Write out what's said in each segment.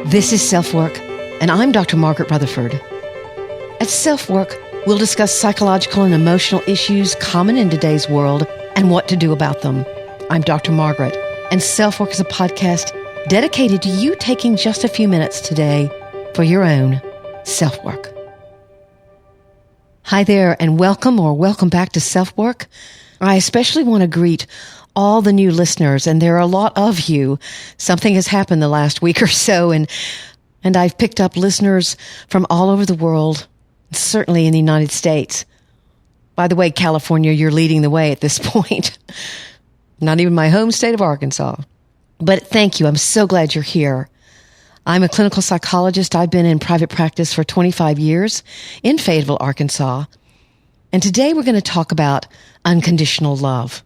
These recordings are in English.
This is SelfWork, and I'm Dr. Margaret Rutherford. At SelfWork, we'll discuss psychological and emotional issues common in today's world and what to do about them. I'm Dr. Margaret, and SelfWork is a podcast dedicated to you taking just a few minutes today for your own self-work. Hi there, and welcome back to SelfWork. I especially want to greet all the new listeners, and there are a lot of you. Something has happened the last week or so, and I've picked up listeners from all over the world, certainly in the United States. By the way, California, you're leading the way at this point. Not even my home state of Arkansas. But thank you. I'm so glad you're here. I'm a clinical psychologist. I've been in private practice for 25 years in Fayetteville, Arkansas. And today we're going to talk about unconditional love.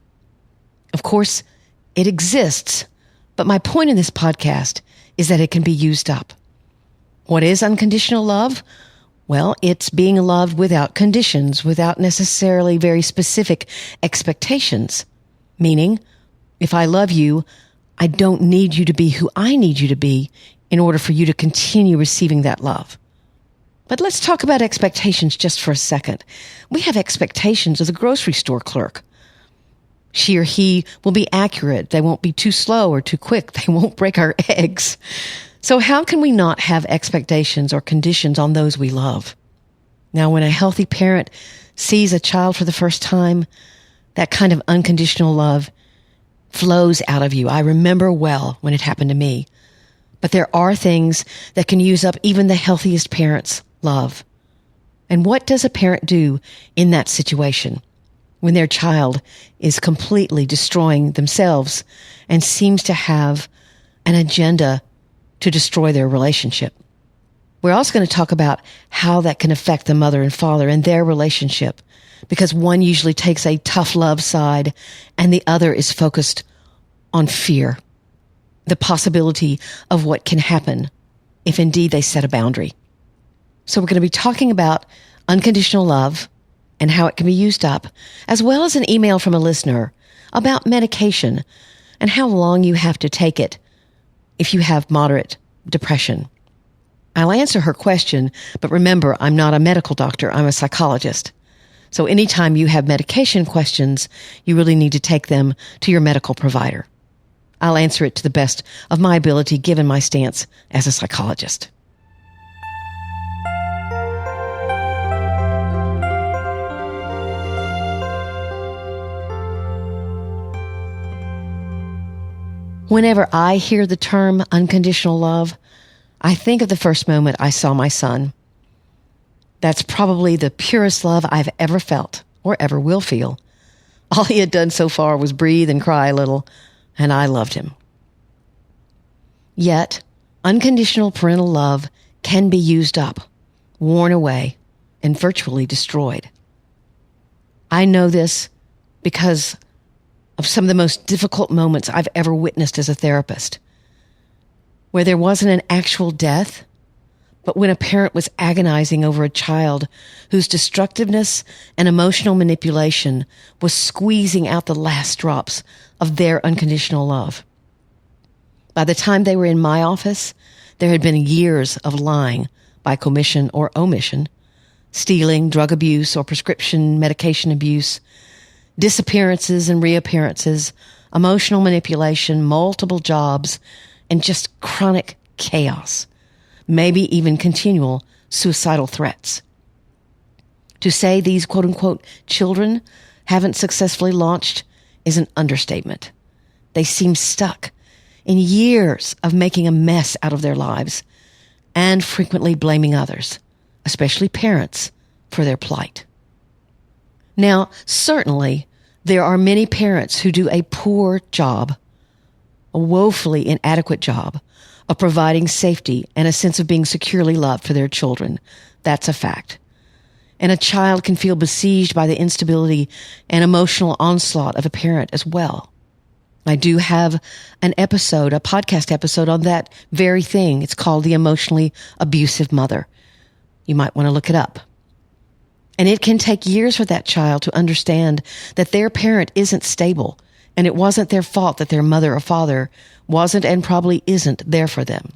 Of course, it exists, but my point in this podcast is that it can be used up. What is unconditional love? Well, it's being loved without conditions, without necessarily very specific expectations. Meaning, if I love you, I don't need you to be who I need you to be in order for you to continue receiving that love. But let's talk about expectations just for a second. We have expectations of the grocery store clerk. She or he will be accurate. They won't be too slow or too quick. They won't break our eggs. So how can we not have expectations or conditions on those we love? Now, when a healthy parent sees a child for the first time, that kind of unconditional love flows out of you. I remember well when it happened to me. But there are things that can use up even the healthiest parents' love. And what does a parent do in that situation when their child is completely destroying themselves and seems to have an agenda to destroy their relationship? We're also going to talk about how that can affect the mother and father and their relationship, because one usually takes a tough love side and the other is focused on fear, the possibility of what can happen if indeed they set a boundary. So we're going to be talking about unconditional love and how it can be used up, as well as an email from a listener about medication and how long you have to take it if you have moderate depression. I'll answer her question, but remember, I'm not a medical doctor, I'm a psychologist. So anytime you have medication questions, you really need to take them to your medical provider. I'll answer it to the best of my ability, given my stance as a psychologist. Whenever I hear the term unconditional love, I think of the first moment I saw my son. That's probably the purest love I've ever felt or ever will feel. All he had done so far was breathe and cry a little, and I loved him. Yet, unconditional parental love can be used up, worn away, and virtually destroyed. I know this because of some of the most difficult moments I've ever witnessed as a therapist, where there wasn't an actual death, but when a parent was agonizing over a child whose destructiveness and emotional manipulation was squeezing out the last drops of their unconditional love. By the time they were in my office, there had been years of lying by commission or omission, stealing, drug abuse or prescription medication abuse, disappearances and reappearances, emotional manipulation, multiple jobs, and just chronic chaos, maybe even continual suicidal threats. To say these quote-unquote children haven't successfully launched is an understatement. They seem stuck in years of making a mess out of their lives and frequently blaming others, especially parents, for their plight. Now, certainly, there are many parents who do a poor job, a woefully inadequate job, of providing safety and a sense of being securely loved for their children. That's a fact. And a child can feel besieged by the instability and emotional onslaught of a parent as well. I do have a podcast episode on that very thing. It's called The Emotionally Abusive Mother. You might want to look it up. And it can take years for that child to understand that their parent isn't stable, and it wasn't their fault that their mother or father wasn't and probably isn't there for them.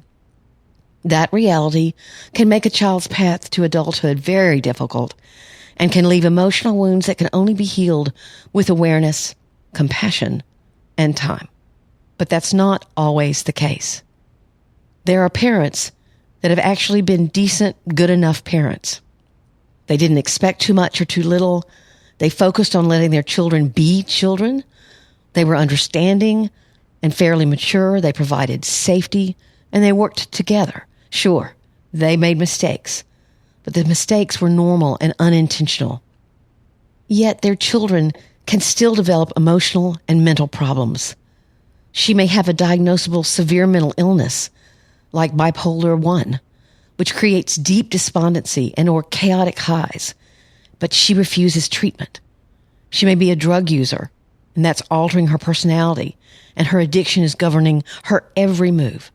That reality can make a child's path to adulthood very difficult and can leave emotional wounds that can only be healed with awareness, compassion, and time. But that's not always the case. There are parents that have actually been decent, good enough parents. They didn't expect too much or too little. They focused on letting their children be children. They were understanding and fairly mature. They provided safety, and they worked together. Sure, they made mistakes, but the mistakes were normal and unintentional. Yet their children can still develop emotional and mental problems. She may have a diagnosable severe mental illness, like bipolar 1, which creates deep despondency and or chaotic highs, but she refuses treatment. She may be a drug user, and that's altering her personality, and her addiction is governing her every move.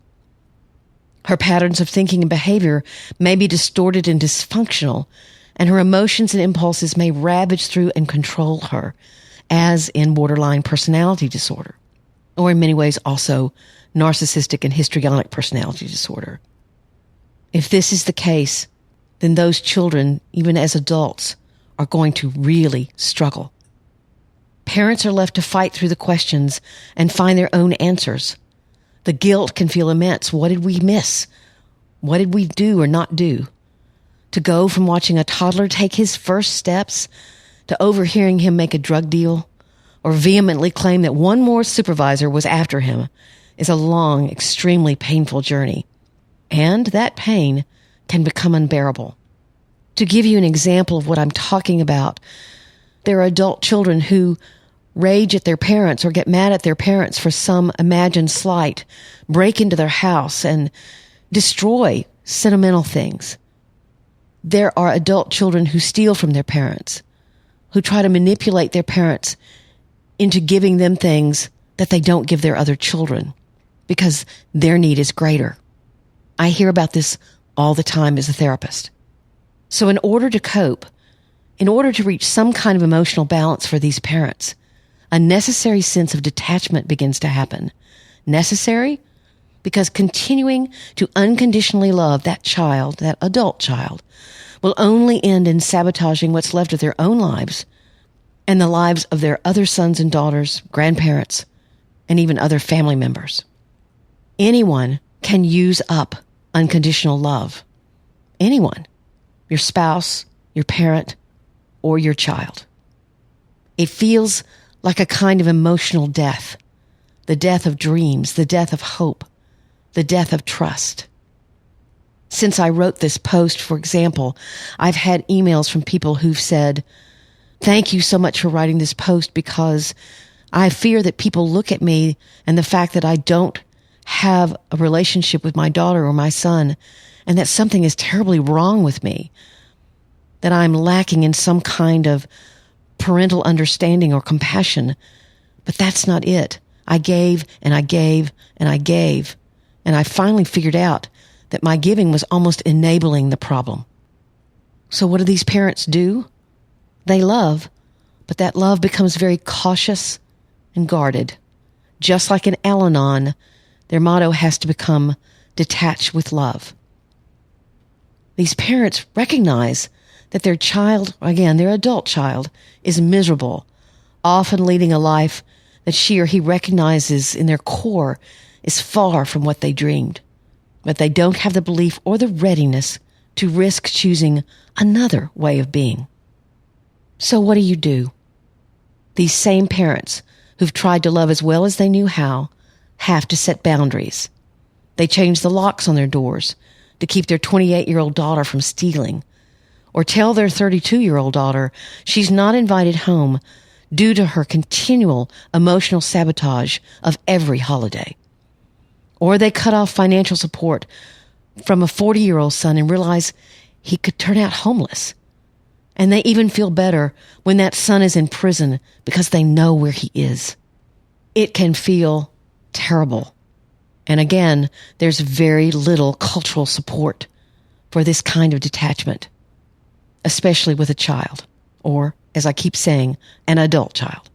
Her patterns of thinking and behavior may be distorted and dysfunctional, and her emotions and impulses may ravage through and control her, as in borderline personality disorder, or in many ways also narcissistic and histrionic personality disorder. If this is the case, then those children, even as adults, are going to really struggle. Parents are left to fight through the questions and find their own answers. The guilt can feel immense. What did we miss? What did we do or not do? To go from watching a toddler take his first steps to overhearing him make a drug deal or vehemently claim that one more supervisor was after him is a long, extremely painful journey. And that pain can become unbearable. To give you an example of what I'm talking about, there are adult children who rage at their parents or get mad at their parents for some imagined slight, break into their house and destroy sentimental things. There are adult children who steal from their parents, who try to manipulate their parents into giving them things that they don't give their other children because their need is greater. I hear about this all the time as a therapist. So in order to cope, in order to reach some kind of emotional balance for these parents, a necessary sense of detachment begins to happen. Necessary because continuing to unconditionally love that child, that adult child, will only end in sabotaging what's left of their own lives and the lives of their other sons and daughters, grandparents, and even other family members. Anyone can use up unconditional love. Anyone. Your spouse, your parent, or your child. It feels like a kind of emotional death. The death of dreams, the death of hope, the death of trust. Since I wrote this post, for example, I've had emails from people who've said, "Thank you so much for writing this post because I fear that people look at me and the fact that I don't have a relationship with my daughter or my son and that something is terribly wrong with me, that I'm lacking in some kind of parental understanding or compassion. But that's not it. I gave and I gave and I gave, and I finally figured out that my giving was almost enabling the problem." So what do these parents do? They love, but that love becomes very cautious and guarded. Just like in Al-Anon, their motto has to become detach with love. These parents recognize that their child, again, their adult child, is miserable, often leading a life that she or he recognizes in their core is far from what they dreamed. But they don't have the belief or the readiness to risk choosing another way of being. So what do? These same parents who've tried to love as well as they knew how have to set boundaries. They change the locks on their doors to keep their 28-year-old daughter from stealing, or tell their 32-year-old daughter she's not invited home due to her continual emotional sabotage of every holiday. Or they cut off financial support from a 40-year-old son and realize he could turn out homeless. And they even feel better when that son is in prison because they know where he is. It can feel terrible. And again, there's very little cultural support for this kind of detachment, especially with a child, or, as I keep saying, an adult child.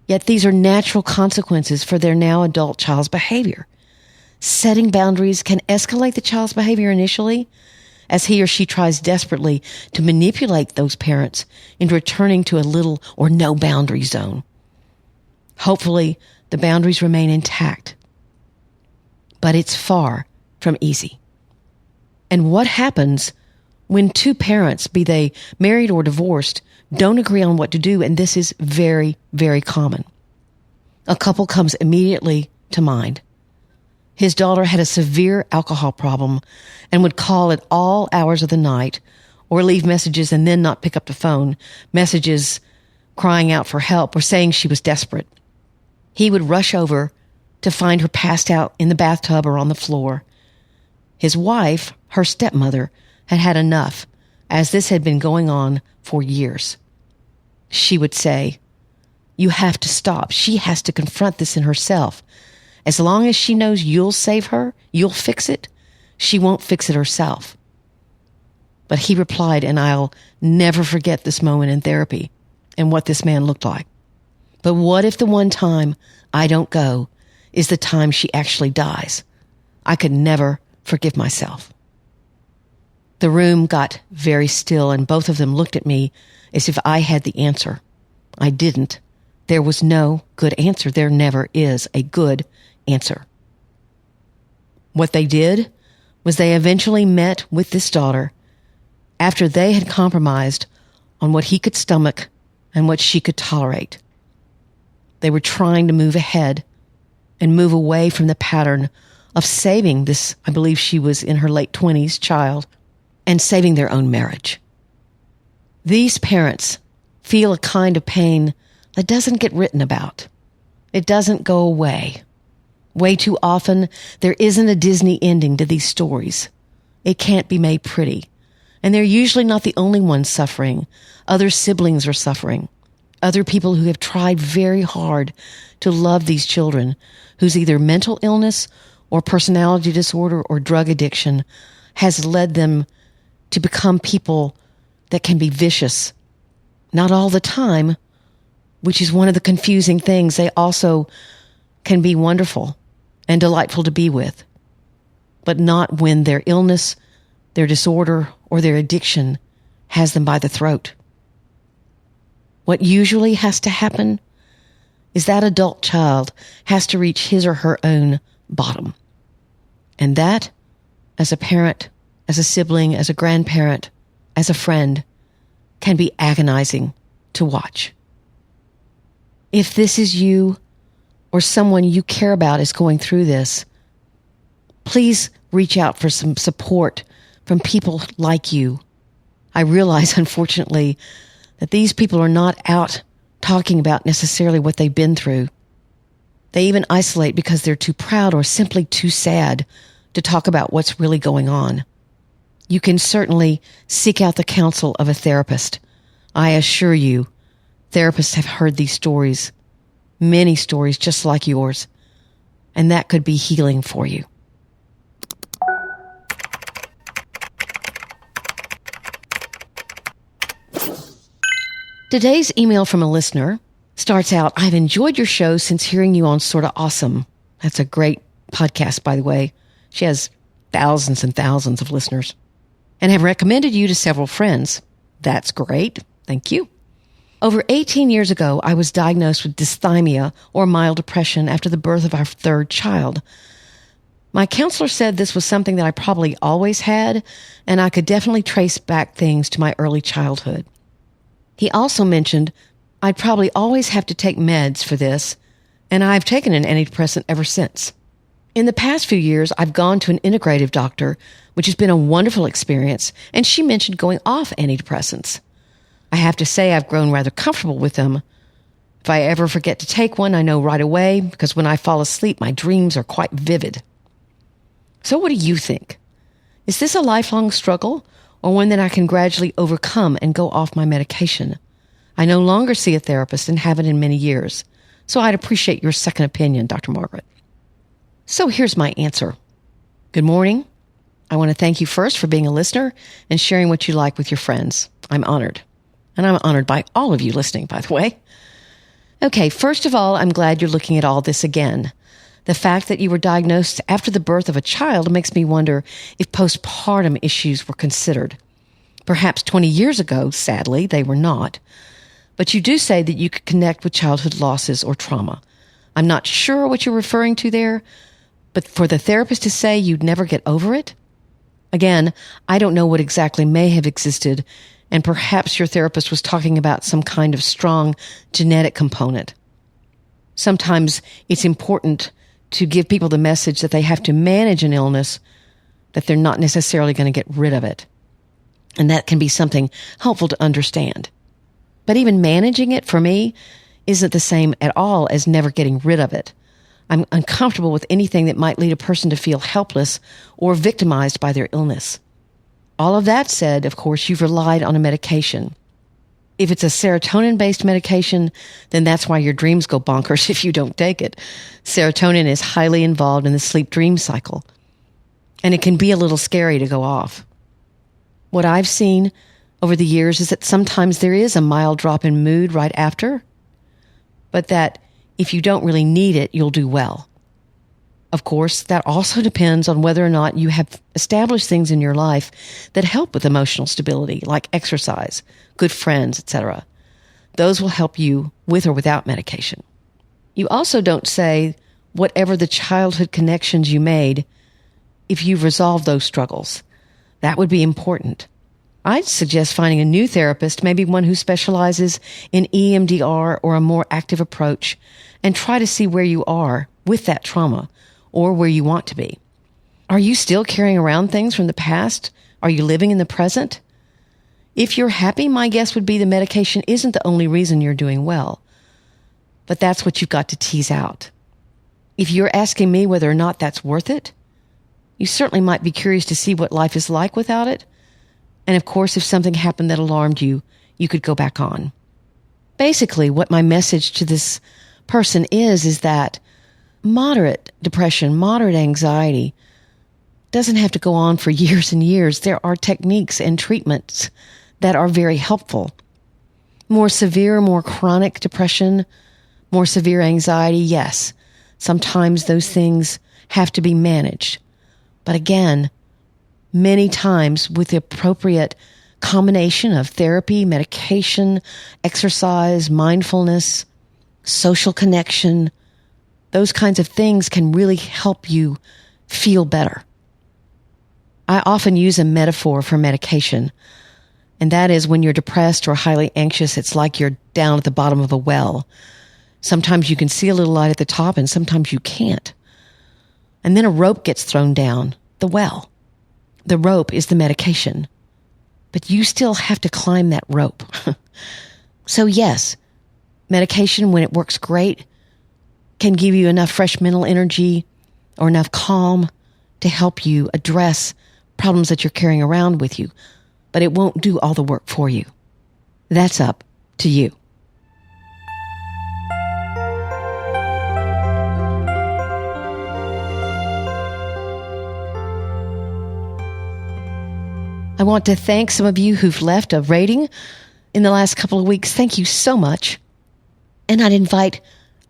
Yet these are natural consequences for their now adult child's behavior. setting boundaries can escalate the child's behavior initially, as he or she tries desperately to manipulate those parents into returning to a little or no boundary zone. Hopefully, the boundaries remain intact. But it's far from easy. And what happens when two parents, be they married or divorced, don't agree on what to do? And this is very, very common. A couple comes immediately to mind. His daughter had a severe alcohol problem and would call at all hours of the night or leave messages and then not pick up the phone, messages crying out for help or saying she was desperate. He would rush over to find her passed out in the bathtub or on the floor. His wife, her stepmother, had had enough, as this had been going on for years. She would say, "You have to stop. She has to confront this in herself. As long as she knows you'll save her, you'll fix it, she won't fix it herself." But he replied, and I'll never forget this moment in therapy and what this man looked like. "But what if the one time I don't go is the time she actually dies? I could never forgive myself." The room got very still, and both of them looked at me as if I had the answer. I didn't. There was no good answer. There never is a good answer. What they did was they eventually met with this daughter after they had compromised on what he could stomach and what she could tolerate. They were trying to move ahead and move away from the pattern of saving this, I believe she was in her late 20s, child, and saving their own marriage. These parents feel a kind of pain that doesn't get written about. It doesn't go away. Way too often, there isn't a Disney ending to these stories. It can't be made pretty. And they're usually not the only ones suffering. Other siblings are suffering. Other people who have tried very hard to love these children, whose either mental illness or personality disorder or drug addiction has led them to become people that can be vicious. Not all the time, which is one of the confusing things. They also can be wonderful and delightful to be with, but not when their illness, their disorder, or their addiction has them by the throat. What usually has to happen is that adult child has to reach his or her own bottom. And that, as a parent, as a sibling, as a grandparent, as a friend, can be agonizing to watch. If this is you or someone you care about is going through this, please reach out for some support from people like you. I realize, unfortunately, that these people are not out talking about necessarily what they've been through. They even isolate because they're too proud or simply too sad to talk about what's really going on. You can certainly seek out the counsel of a therapist. I assure you, therapists have heard these stories, many stories just like yours, and that could be healing for you. Today's email from a listener starts out, "I've enjoyed your show since hearing you on Sorta Awesome." That's a great podcast, by the way. She has thousands and thousands of listeners. "And have recommended you to several friends." That's great. Thank you. "Over 18 years ago, I was diagnosed with dysthymia or mild depression after the birth of our third child. My counselor said this was something that I probably always had, and I could definitely trace back things to my early childhood. He also mentioned I'd probably always have to take meds for this, and I've taken an antidepressant ever since. In the past few years, I've gone to an integrative doctor, which has been a wonderful experience, and she mentioned going off antidepressants. I have to say I've grown rather comfortable with them. If I ever forget to take one, I know right away, because when I fall asleep, my dreams are quite vivid. So what do you think? Is this a lifelong struggle, or one that I can gradually overcome and go off my medication? I no longer see a therapist and haven't in many years, so I'd appreciate your second opinion, Dr. Margaret. So here's my answer. Good morning. I want to thank you first for being a listener and sharing what you like with your friends. I'm honored. And I'm honored by all of you listening, by the way. Okay, first of all, I'm glad you're looking at all this again. The fact that you were diagnosed after the birth of a child makes me wonder if postpartum issues were considered. Perhaps 20 years ago, sadly, they were not. But you do say that you could connect with childhood losses or trauma. I'm not sure what you're referring to there, but for the therapist to say you'd never get over it? Again, I don't know what exactly may have existed, and perhaps your therapist was talking about some kind of strong genetic component. Sometimes it's important to give people the message that they have to manage an illness, that they're not necessarily going to get rid of it. And that can be something helpful to understand. But even managing it, for me, isn't the same at all as never getting rid of it. I'm uncomfortable with anything that might lead a person to feel helpless or victimized by their illness. All of that said, of course, you've relied on a medication. If it's a serotonin-based medication, then that's why your dreams go bonkers if you don't take it. Serotonin is highly involved in the sleep-dream cycle, and it can be a little scary to go off. What I've seen over the years is that sometimes there is a mild drop in mood right after, but that if you don't really need it, you'll do well. Of course, that also depends on whether or not you have established things in your life that help with emotional stability, like exercise, good friends, etc. Those will help you with or without medication. You also don't say whatever the childhood connections you made, if you've resolved those struggles. That would be important. I'd suggest finding a new therapist, maybe one who specializes in EMDR or a more active approach, and try to see where you are with that trauma or where you want to be. Are you still carrying around things from the past? Are you living in the present? If you're happy, my guess would be the medication isn't the only reason you're doing well. But that's what you've got to tease out. If you're asking me whether or not that's worth it, you certainly might be curious to see what life is like without it. And of course, if something happened that alarmed you, you could go back on. Basically, what my message to this person is that moderate depression, moderate anxiety doesn't have to go on for years and years. There are techniques and treatments that are very helpful. More severe, more chronic depression, more severe anxiety, yes. Sometimes those things have to be managed. But again, many times with the appropriate combination of therapy, medication, exercise, mindfulness, social connection, those kinds of things can really help you feel better. I often use a metaphor for medication, and that is when you're depressed or highly anxious, it's like you're down at the bottom of a well. Sometimes you can see a little light at the top, and sometimes you can't. And then a rope gets thrown down the well. The rope is the medication, but you still have to climb that rope. So yes, medication, when it works great, can give you enough fresh mental energy or enough calm to help you address problems that you're carrying around with you, but it won't do all the work for you. That's up to you. I want to thank some of you who've left a rating in the last couple of weeks. Thank you so much. And I'd invite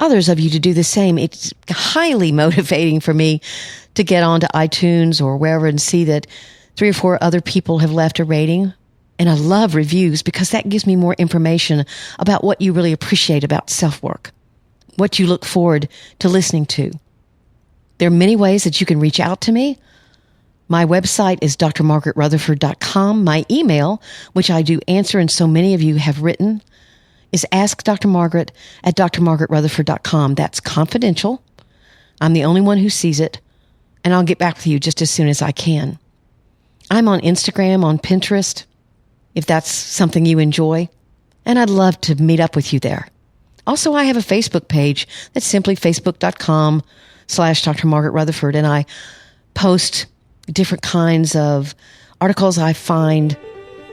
others of you to do the same. It's highly motivating for me to get onto iTunes or wherever and see that 3 or 4 other people have left a rating. And I love reviews because that gives me more information about what you really appreciate about SelfWork, what you look forward to listening to. There are many ways that you can reach out to me. My website is drmargaretrutherford.com. My email, which I do answer and so many of you have written, is askdrmargaret@drmargaretrutherford.com. That's confidential. I'm the only one who sees it, and I'll get back with you just as soon as I can. I'm on Instagram, on Pinterest, if that's something you enjoy, and I'd love to meet up with you there. Also, I have a Facebook page that's simply facebook.com/Dr. Margaret Rutherford, and I post different kinds of articles I find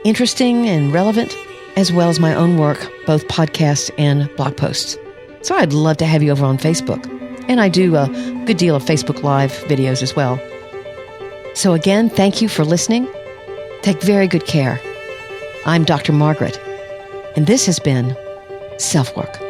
interesting and relevant, as well as my own work, both podcasts and blog posts. So I'd love to have you over on Facebook. And I do a good deal of Facebook Live videos as well. So again, thank you for listening. Take very good care. I'm Dr. Margaret, and this has been SelfWork.